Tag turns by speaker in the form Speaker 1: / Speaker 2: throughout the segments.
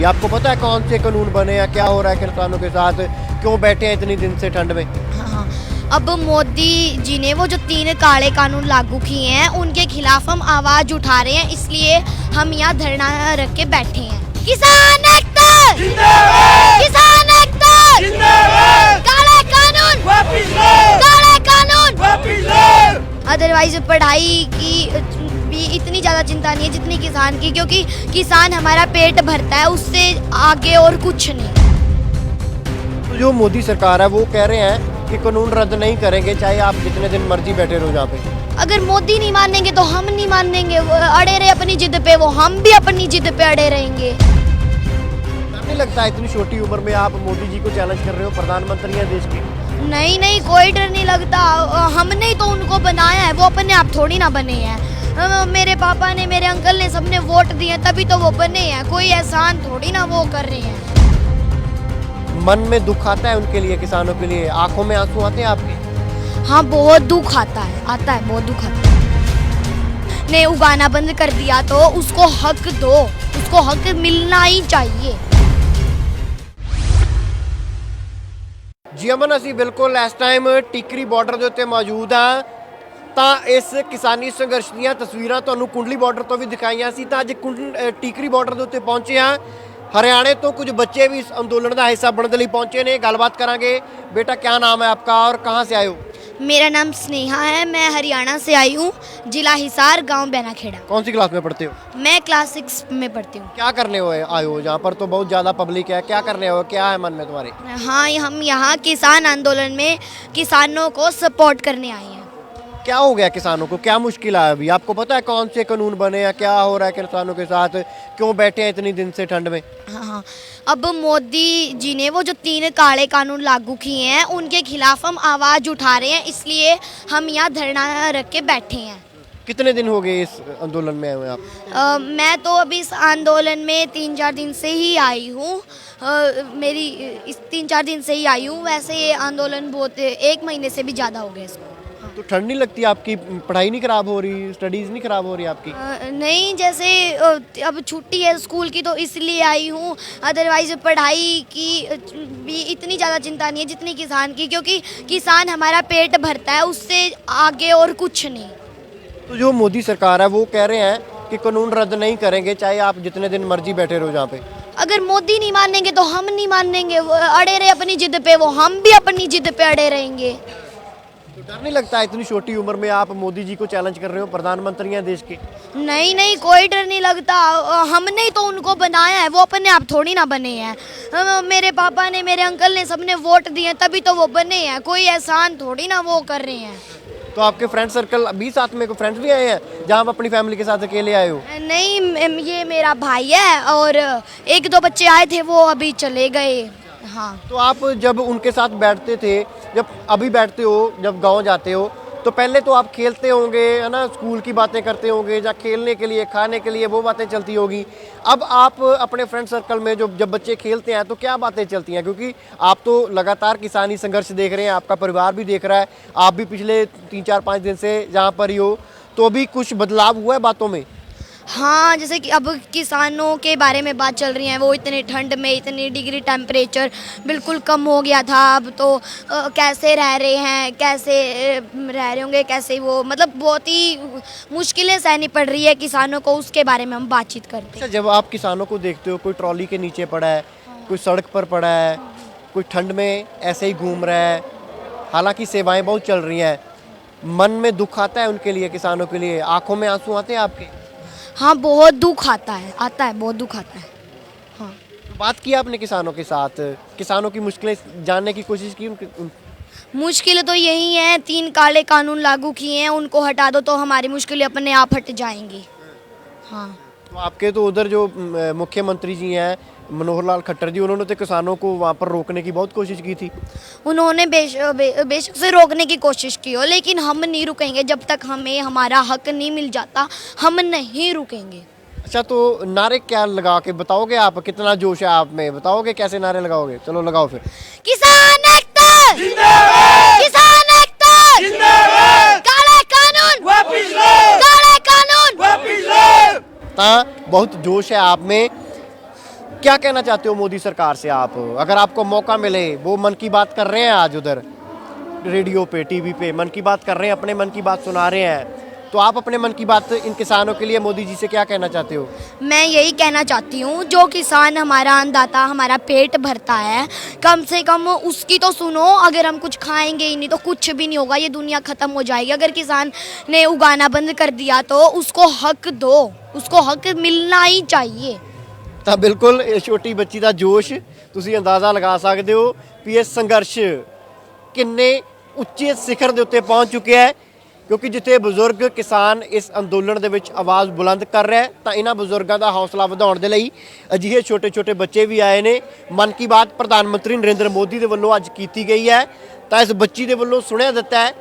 Speaker 1: अभी आपको पता है कौन से कानून बने हैं, क्या हो रहा है किसानों के साथ, क्यों बैठे हैं इतनी दिन से ठंड में?
Speaker 2: हाँ, अब मोदी जी ने वो जो 3 काले कानून लागू किए हैं उनके खिलाफ हम आवाज उठा रहे हैं, इसलिए हम यहाँ धरना रख के बैठे हैं। किसान एकता जिंदाबाद, किसान एकता जिंदाबाद, काले कानून वापस लो, काले कानून वापस लो। अदरवाइज पढ़ाई की भी इतनी ज़्यादा चिंता नहीं है जितनी किसान की, क्योंकि किसान हमारा पेट भरता है, उससे आगे और कुछ नहीं।
Speaker 1: तो जो मोदी सरकार है वो कह रहे हैं कि कानून रद्द नहीं करेंगे, चाहे आप जितने दिन मर्जी बैठे रहो यहाँ पे।
Speaker 2: अगर मोदी नहीं मानेंगे तो हम नहीं मानेंगे, वो अड़े रहे अपनी जिद पे, वो हम भी अपनी जिद पे अड़े रहेंगे।
Speaker 1: डर नहीं लगता इतनी छोटी उम्र में आप मोदी जी को चैलेंज कर रहे हो, प्रधानमंत्री हैं देश के?
Speaker 2: नहीं नहीं, कोई डर नहीं लगता, हमने ही तो उनको बनाया है, वो अपने आप थोड़ी ना बने हैं। मेरे पापा ने, मेरे अंकल ने, सबने वोट दिए तभी तो वो बने हैं, कोई एहसान थोड़ी ना वो कर रहे हैं।
Speaker 1: मन में दुख आता है उनके लिए, किसानों के लिए, आंखों में आंसू आते हैं आपके?
Speaker 2: हाँ, बहुत दुख आता है, बहुत दुख आता है। ने उगाना बंद कर दिया तो उसको हक दो, उसको हक मिलना ही चाहिए।
Speaker 1: जी अमन, ਅਸੀਂ ਬਿਲਕੁਲ ਇਸ ਟਾਈਮ ਟਿਕਰੀ ਬਾਰਡਰ ਦੇ ਉੱਤੇ ਮੌਜੂਦ ਹਾਂ ਤਾਂ ਇਸ ਕਿਸਾਨੀ ਸੰਘਰਸ਼ ਦੀਆਂ ਤਸਵੀਰਾਂ ਤੁਹਾਨੂੰ ਕੁੰਡਲੀ ਬਾਰਡਰ ਤੋਂ ਵੀ ਦਿਖਾਈਆਂ ਸੀ ਤਾਂ ਅੱਜ ਟਿਕਰੀ ਬਾਰਡਰ ਦੇ ਉੱਤੇ ਪਹੁੰਚੇ ਹਾਂ। हरियाणा तो कुछ बच्चे भी इस आंदोलन का हिस्सा बनने लिए पहुंचे ने। गलबात करांगे। बेटा क्या नाम है आपका और कहाँ से आए हो?
Speaker 2: मेरा नाम स्नेहा है, मैं हरियाणा से आई हूँ, जिला हिसार, गांव बैनाखेड़ा।
Speaker 1: कौन सी क्लास में पढ़ते हो?
Speaker 2: मैं क्लास 6 में पढ़ती हूँ।
Speaker 1: क्या करने हो आए हो? यहाँ पर तो बहुत ज़्यादा पब्लिक है, क्या करने हो, क्या है मन में तुम्हारे?
Speaker 2: हाँ, हम यहाँ किसान आंदोलन में किसानों को सपोर्ट करने आए हैं।
Speaker 1: क्या हो गया किसानों को, क्या मुश्किल है अभी? आपको पता है कौन से कानून बने हैं, क्या हो रहा है किसानों के साथ, क्यों बैठे हैं इतनी दिन से ठंड में?
Speaker 2: हाँ, अब मोदी जी ने वो जो 3 काले कानून लागू किए हैं उनके खिलाफ हम आवाज़ उठा रहे हैं, इसलिए हम यहाँ धरना रख के बैठे हैं।
Speaker 1: कितने दिन हो गए इस आंदोलन में आए हुए आप?
Speaker 2: मैं तो अभी इस आंदोलन में 3-4 दिन से ही आई हूँ। मेरी इस 3-4 दिन से ही आई हूँ। वैसे ये आंदोलन बहुत 1 महीने से भी ज़्यादा हो गया इसको।
Speaker 1: तो ठंड नहीं लगती आपकी? पढ़ाई नहीं खराब हो रही, स्टडीज़ नहीं खराब हो रही आपकी?
Speaker 2: नहीं, जैसे अब छुट्टी है स्कूल की तो इसलिए आई हूँ, अदरवाइज पढ़ाई की भी इतनी ज़्यादा चिंता नहीं है जितनी किसान की, क्योंकि किसान हमारा पेट भरता है, उससे आगे और कुछ नहीं।
Speaker 1: तो जो मोदी सरकार है वो कह रहे हैं कि कानून रद्द नहीं करेंगे, चाहे आप जितने दिन मर्जी बैठे रहो यहाँ पे।
Speaker 2: अगर मोदी नहीं मानेंगे तो हम नहीं मानेंगे, वो अड़े रहे अपनी जिद पे, वो हम भी अपनी जिद पे अड़े रहेंगे।
Speaker 1: तो डर नहीं लगता इतनी छोटी उम्र में आप मोदी जी को चैलेंज कर रहे हो, प्रधानमंत्री हैं देश के?
Speaker 2: नहीं नहीं, कोई डर नहीं लगता, हमने ही तो उनको बनाया है, वो अपने आप थोड़ी ना बने हैं। मेरे पापा ने, मेरे अंकल ने, सबने वोट दिए तभी तो वो बने हैं, कोई एहसान थोड़ी ना वो कर रहे हैं।
Speaker 1: तो आपके फ्रेंड सर्कल अभी साथ में कोई फ्रेंड्स भी आए हैं जहाँ आप अपनी फैमिली के साथ अकेले आए हो?
Speaker 2: नहीं, ये मेरा भाई है और 1-2 बच्चे आए थे, वो अभी चले गए। हाँ,
Speaker 1: तो आप जब उनके साथ बैठते थे, जब अभी बैठते हो, जब गांव जाते हो, तो पहले तो आप खेलते होंगे, है ना, स्कूल की बातें करते होंगे, या खेलने के लिए, खाने के लिए वो बातें चलती होगी। अब आप अपने फ्रेंड सर्कल में जब बच्चे खेलते हैं तो क्या बातें चलती हैं? क्योंकि आप तो लगातार किसानी संघर्ष देख रहे हैं, आपका परिवार भी देख रहा है, आप भी पिछले 3-4-5 दिन से जहाँ पर ही हो, तो अभी कुछ बदलाव हुआ है बातों में?
Speaker 2: हाँ, जैसे कि अब किसानों के बारे में बात चल रही है, वो इतनी ठंड में, इतनी डिग्री टेम्परेचर बिल्कुल कम हो गया था, अब तो कैसे रह रहे हैं, कैसे रह रहे होंगे, कैसे वो, मतलब बहुत ही मुश्किलें सहनी पड़ रही है किसानों को, उसके बारे में हम बातचीत करते हैं।
Speaker 1: अच्छा, जब आप किसानों को देखते हो, कोई ट्रॉली के नीचे पड़ा है, कोई सड़क पर पड़ा है, कोई ठंड में ऐसे ही घूम रहा है, हालांकि सेवाएं बहुत चल रही हैं, मन में दुख आता है उनके लिए, किसानों के लिए, आंखों में आंसू आते हैं आपके?
Speaker 2: हाँ, बहुत दुख आता है, बहुत दुख आता है। हाँ,
Speaker 1: तो बात की आपने किसानों के साथ, किसानों की मुश्किलें जानने की कोशिश की?
Speaker 2: मुश्किल तो यही है, 3 काले कानून लागू किए हैं, उनको हटा दो तो हमारी मुश्किलें अपने आप हट जाएंगी। हाँ,
Speaker 1: तो आपके तो उधर जो मुख्यमंत्री जी हैं मनोहर लाल खट्टर जी, उन्होंने तो किसानों को वहाँ पर रोकने की बहुत कोशिश की थी।
Speaker 2: उन्होंने बेशक से रोकने की कोशिश की हो, लेकिन हम नहीं रुकेंगे जब तक हमें हमारा हक नहीं मिल जाता, हम नहीं रुकेंगे।
Speaker 1: अच्छा, तो नारे क्या लगा के बताओगे आप? कितना जोश है आप में, बताओगे कैसे नारे लगाओगे? चलो लगाओ फिर।
Speaker 2: किसान एकता जिंदाबाद, किसान एकता जिंदाबाद, काले कानून वापस लो, काले कानून वापस लो।
Speaker 1: बहुत जोश है आप में। क्या कहना चाहते हो मोदी सरकार से आप, अगर आपको मौका मिले, वो मन की बात कर रहे हैं आज उधर रेडियो पे, टीवी पे मन की बात कर रहे हैं, अपने मन की बात सुना रहे हैं, तो आप अपने मन की बात इन किसानों के लिए मोदी जी से क्या कहना चाहते हो?
Speaker 2: मैं यही कहना चाहती हूँ, जो किसान हमारा अन्नदाता हमारा पेट भरता है, कम से कम उसकी तो सुनो। अगर हम कुछ खाएंगे ही नहीं तो कुछ भी नहीं होगा, ये दुनिया ख़त्म हो जाएगी। अगर किसान ने उगाना बंद कर दिया तो उसको हक दो, उसको हक मिलना ही चाहिए।
Speaker 1: ਤਾਂ ਬਿਲਕੁਲ ਇਹ ਛੋਟੀ ਬੱਚੀ ਦਾ ਜੋਸ਼ ਤੁਸੀਂ ਅੰਦਾਜ਼ਾ ਲਗਾ ਸਕਦੇ ਹੋ ਵੀ ਇਹ ਸੰਘਰਸ਼ ਕਿੰਨੇ ਉੱਚੇ ਸਿਖਰ ਦੇ ਉੱਤੇ ਪਹੁੰਚ ਚੁੱਕਿਆ ਹੈ, ਕਿਉਂਕਿ ਜਿੱਥੇ ਬਜ਼ੁਰਗ ਕਿਸਾਨ ਇਸ ਅੰਦੋਲਨ ਦੇ ਵਿੱਚ ਆਵਾਜ਼ ਬੁਲੰਦ ਕਰ ਰਿਹਾ ਤਾਂ ਇਹਨਾਂ ਬਜ਼ੁਰਗਾਂ ਦਾ ਹੌਸਲਾ ਵਧਾਉਣ ਦੇ ਲਈ ਅਜਿਹੇ ਛੋਟੇ-ਛੋਟੇ ਬੱਚੇ ਵੀ ਆਏ ਨੇ। ਮਨ ਕੀ ਬਾਤ ਪ੍ਰਧਾਨ ਮੰਤਰੀ ਨਰਿੰਦਰ ਮੋਦੀ ਦੇ ਵੱਲੋਂ ਅੱਜ ਕੀਤੀ ਗਈ ਹੈ ਤਾਂ ਇਸ ਬੱਚੀ ਦੇ ਵੱਲੋਂ ਸੁਣਿਆ ਦਿੱਤਾ ਹੈ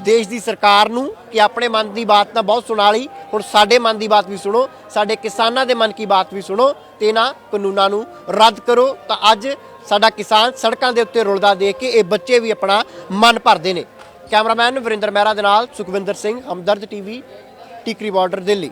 Speaker 1: ਦੇਸ਼ ਦੀ ਸਰਕਾਰ ਨੂੰ ਕਿ ਆਪਣੇ ਮਨ ਦੀ ਬਾਤ ਤਾਂ ਬਹੁਤ ਸੁਣਾ ਲਈ, ਹੁਣ ਸਾਡੇ ਮਨ ਦੀ ਬਾਤ ਵੀ ਸੁਣੋ, ਸਾਡੇ ਕਿਸਾਨਾਂ ਦੇ ਮਨ ਕੀ ਬਾਤ ਵੀ ਸੁਣੋ ਤੇ ਇਹਨਾਂ ਕਾਨੂੰਨਾਂ ਨੂੰ ਰੱਦ ਕਰੋ। ਤਾਂ ਅੱਜ ਸਾਡਾ ਕਿਸਾਨ ਸੜਕਾਂ ਦੇ ਉੱਤੇ ਰੁਲਦਾ ਦੇਖ ਕੇ ਇਹ ਬੱਚੇ ਵੀ ਆਪਣਾ ਮਨ ਭਰਦੇ ਨੇ। ਕੈਮਰਾਮੈਨ ਵਰਿੰਦਰ ਮਹਿਰਾ ਦੇ ਨਾਲ ਸੁਖਵਿੰਦਰ ਸਿੰਘ, ਹਮਦਰਦ ਟੀਵੀ, ਟਿਕਰੀ ਬਾਰਡਰ, ਦਿੱਲੀ।